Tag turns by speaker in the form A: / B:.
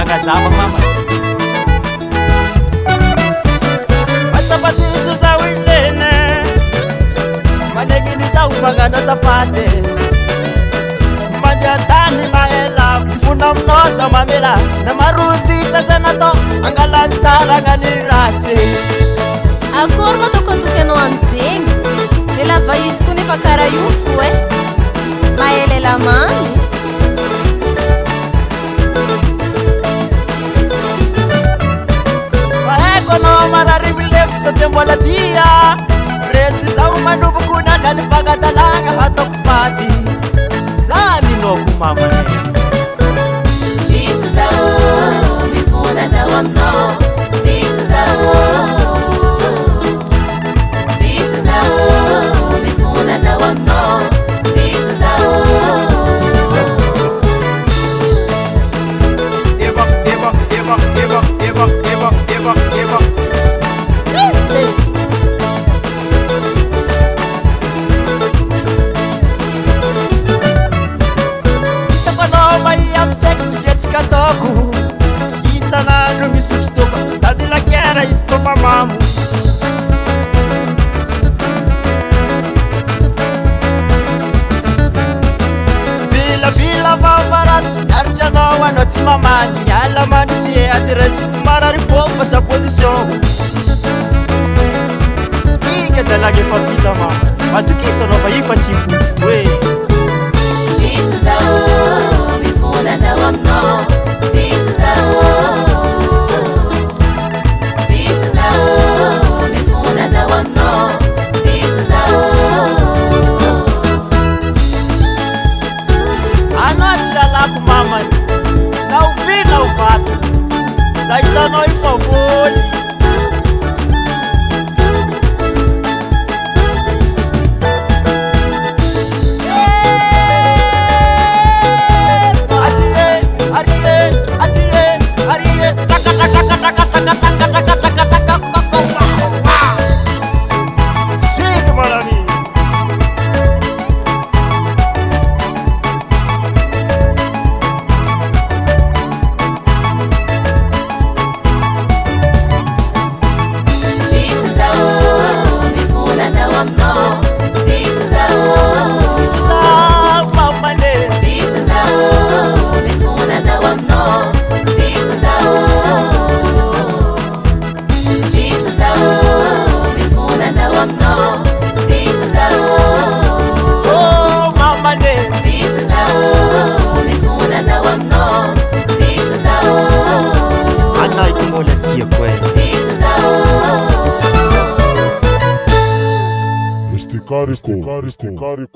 A: Nakazama mama Masapatiso za wilene Manegini za upagana za pate Manjatani maela Mfuna mnosa mamela Na maruti tasenato Angalansara ngalirati
B: Agora tô cantuquendo anzinho Ela vai esconder pra cara e o fue Mas ele é la mãe
A: Kono mararibile satembo la dia Resi sa umandubu kuna nalifaga talanga hato kufati Sani no kumama ne
B: Disu za o, mifuna za wamno Disu za o Disu za o, mifuna za wamno Disu za o
A: Eva, Eva, Eva, Eva, Eva, Eva, Eva, Eva Toku Isa na numisu toka Tadi la kera iskofa mamu Vila vila vamarati Darja no wanoti mamani Yala mani siye adiresi Marari fofa cha position Ike talage fa vita mama Matukisa no vaifa chimpu Wey
B: Disu za o, mifuna za wamno Disu za o Disu za o, mifuna za wamno Disu za o
A: Anoti alaku mama Na uvina uvatu Saita no ifavoli
C: Este cara